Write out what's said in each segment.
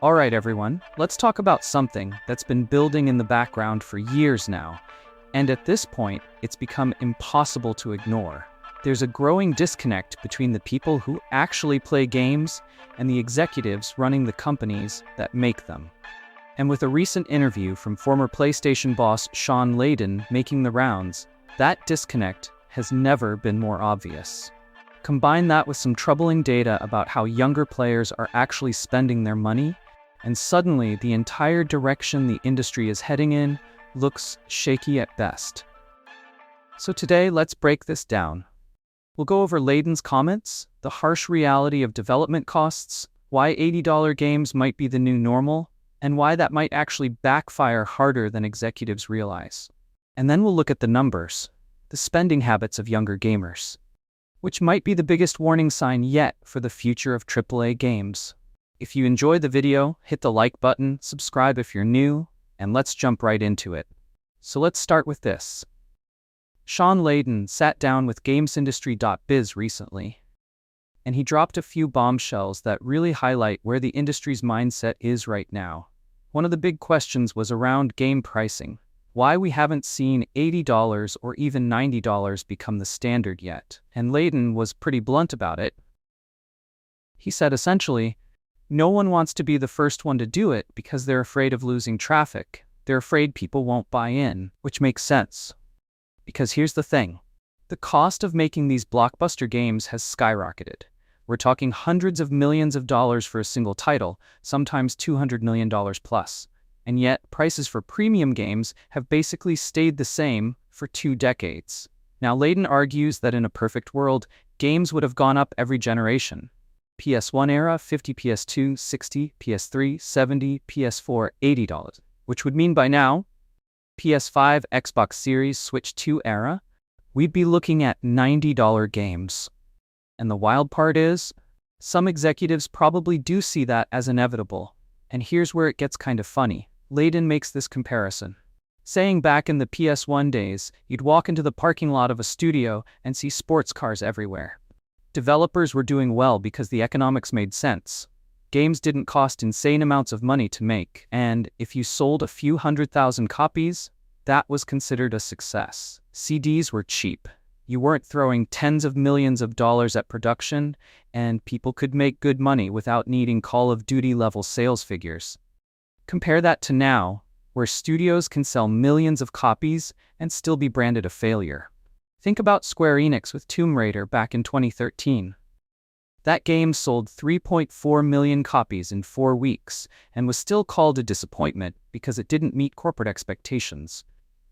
Alright everyone, let's talk about something that's been building in the background for years now, and at this point, it's become impossible to ignore. There's a growing disconnect between the people who actually play games and the executives running the companies that make them. And with a recent interview from former PlayStation boss Shawn Layden making the rounds, that disconnect has never been more obvious. Combine that with some troubling data about how younger players are actually spending their money, and suddenly the entire direction the industry is heading in looks shaky at best. So today, let's break this down. We'll go over Layden's comments, the harsh reality of development costs, why $80 games might be the new normal, and why that might actually backfire harder than executives realize. And then we'll look at the numbers, the spending habits of younger gamers, which might be the biggest warning sign yet for the future of AAA games. If you enjoyed the video, hit the like button, subscribe if you're new, and let's jump right into it. So let's start with this. Shawn Layden sat down with GamesIndustry.biz recently, and he dropped a few bombshells that really highlight where the industry's mindset is right now. One of the big questions was around game pricing, why we haven't seen $80 or even $90 become the standard yet. And Layden was pretty blunt about it. He said essentially, no one wants to be the first one to do it because they're afraid of losing traffic. They're afraid people won't buy in, which makes sense. Because here's the thing. The cost of making these blockbuster games has skyrocketed. We're talking hundreds of millions of dollars for a single title, sometimes $200 million plus. And yet, prices for premium games have basically stayed the same for 2 decades. Now, Layden argues that in a perfect world, games would have gone up every generation. PS1 era, $50, PS2, $60, PS3, $70, PS4, $80, which would mean by now, PS5, Xbox Series, Switch 2 era, we'd be looking at $90 games. And the wild part is, some executives probably do see that as inevitable. And here's where it gets kind of funny. Layden makes this comparison, saying back in the PS1 days, you'd walk into the parking lot of a studio and see sports cars everywhere. Developers were doing well because the economics made sense. Games didn't cost insane amounts of money to make, and if you sold a few 100,000 copies, that was considered a success. CDs were cheap. You weren't throwing tens of millions of dollars at production, and people could make good money without needing Call of Duty level sales figures. Compare that to now, where studios can sell millions of copies and still be branded a failure. Think about Square Enix with Tomb Raider back in 2013. That game sold 3.4 million copies in 4 weeks and was still called a disappointment because it didn't meet corporate expectations.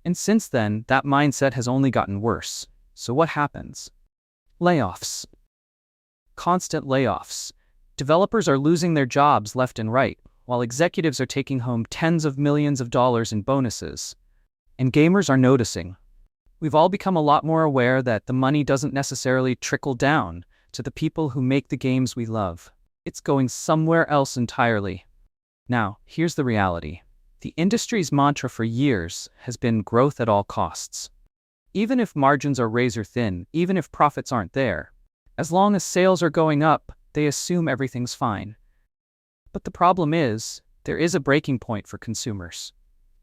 And since then, that mindset has only gotten worse. So what happens? Layoffs. Constant layoffs. Developers are losing their jobs left and right, while executives are taking home tens of millions of dollars in bonuses. And gamers are noticing. We've all become a lot more aware that the money doesn't necessarily trickle down to the people who make the games we love. It's going somewhere else entirely. Now, here's the reality. The industry's mantra for years has been growth at all costs. Even if margins are razor thin, even if profits aren't there, as long as sales are going up, they assume everything's fine. But the problem is, there is a breaking point for consumers.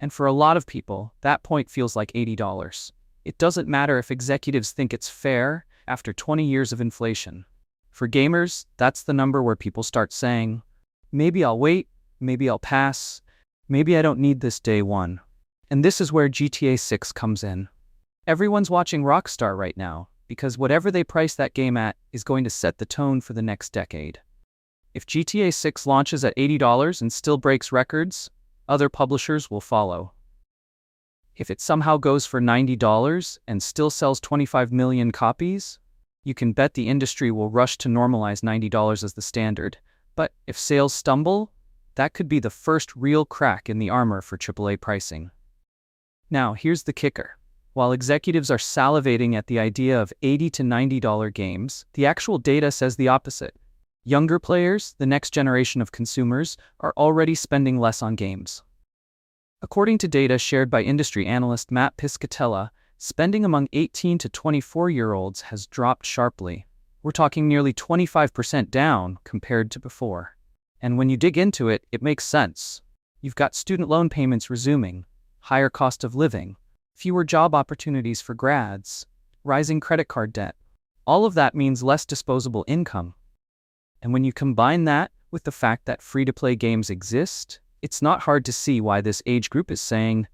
And for a lot of people, that point feels like $80. It doesn't matter if executives think it's fair after 20 years of inflation. For gamers, that's the number where people start saying, maybe I'll wait, maybe I'll pass, maybe I don't need this day one. And this is where GTA 6 comes in. Everyone's watching Rockstar right now, because whatever they price that game at is going to set the tone for the next decade. If GTA 6 launches at $80 and still breaks records, other publishers will follow. If it somehow goes for $90 and still sells 25 million copies, you can bet the industry will rush to normalize $90 as the standard. But if sales stumble, that could be the first real crack in the armor for AAA pricing. Now, here's the kicker. While executives are salivating at the idea of $80 to $90 games, the actual data says the opposite. Younger players, the next generation of consumers, are already spending less on games. According to data shared by industry analyst Matt Piscatella, spending among 18 to 24-year-olds has dropped sharply. We're talking nearly 25% down compared to before. And when you dig into it, it makes sense. You've got student loan payments resuming, higher cost of living, fewer job opportunities for grads, rising credit card debt. All of that means less disposable income. And when you combine that with the fact that free-to-play games exist, it's not hard to see why this age group is saying,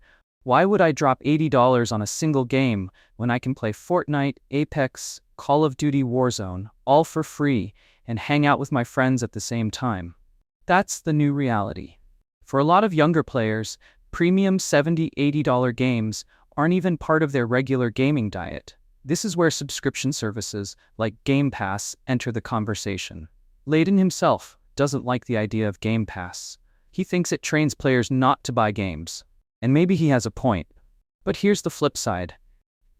why would I drop $80 on a single game when I can play Fortnite, Apex, Call of Duty Warzone, all for free, and hang out with my friends at the same time? That's the new reality. For a lot of younger players, premium $70, $80 games aren't even part of their regular gaming diet. This is where subscription services like Game Pass enter the conversation. Layden himself doesn't like the idea of Game Pass. He thinks it trains players not to buy games. And maybe he has a point. But here's the flip side.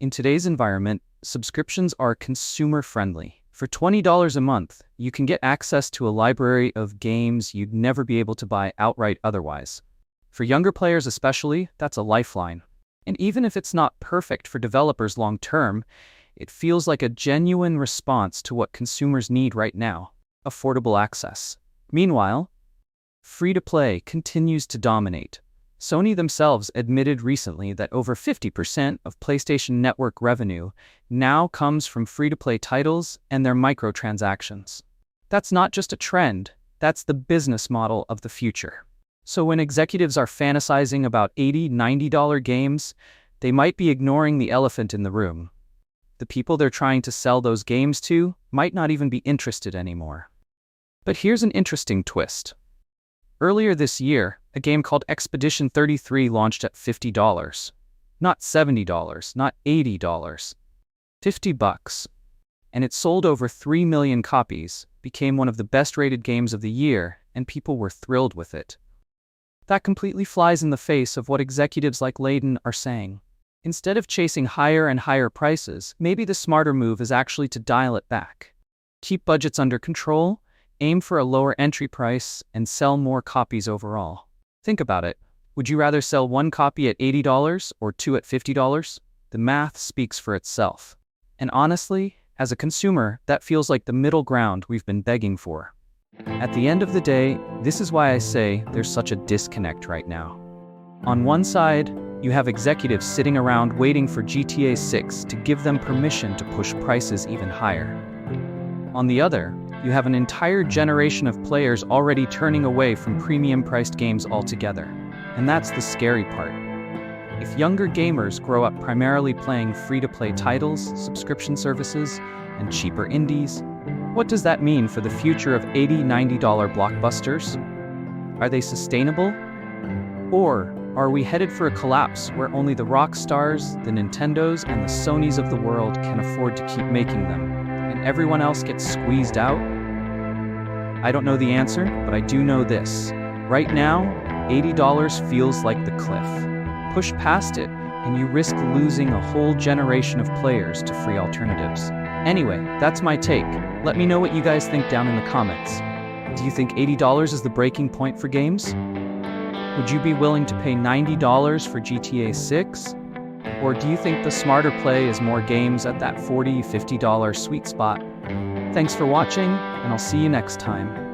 In today's environment, subscriptions are consumer-friendly. For $20 a month, you can get access to a library of games you'd never be able to buy outright otherwise. For younger players especially, that's a lifeline. And even if it's not perfect for developers long-term, it feels like a genuine response to what consumers need right now: affordable access. Meanwhile, free-to-play continues to dominate. Sony themselves admitted recently that over 50% of PlayStation Network revenue now comes from free-to-play titles and their microtransactions. That's not just a trend, that's the business model of the future. So when executives are fantasizing about $80, $90 games, they might be ignoring the elephant in the room. The people they're trying to sell those games to might not even be interested anymore. But here's an interesting twist. Earlier this year, a game called Expedition 33 launched at $50. Not $70, not $80. $50. And it sold over 3 million copies, became one of the best-rated games of the year, and people were thrilled with it. That completely flies in the face of what executives like Layden are saying. Instead of chasing higher and higher prices, maybe the smarter move is actually to dial it back. Keep budgets under control, aim for a lower entry price, and sell more copies overall. Think about it. Would you rather sell one copy at $80 or two at $50? The math speaks for itself. And honestly, as a consumer, that feels like the middle ground we've been begging for. At the end of the day, this is why I say there's such a disconnect right now. On one side, you have executives sitting around waiting for GTA 6 to give them permission to push prices even higher. On the other, you have an entire generation of players already turning away from premium-priced games altogether. And that's the scary part. If younger gamers grow up primarily playing free-to-play titles, subscription services, and cheaper indies, what does that mean for the future of $80, $90 blockbusters? Are they sustainable? Or are we headed for a collapse where only the rock stars, the Nintendos, and the Sonys of the world can afford to keep making them, and everyone else gets squeezed out? I don't know the answer, but I do know this. Right now, $80 feels like the cliff. Push past it, and you risk losing a whole generation of players to free alternatives. Anyway, that's my take. Let me know what you guys think down in the comments. Do you think $80 is the breaking point for games? Would you be willing to pay $90 for GTA 6? Or do you think the smarter play is more games at that $40, $50 sweet spot? Thanks for watching, and I'll see you next time.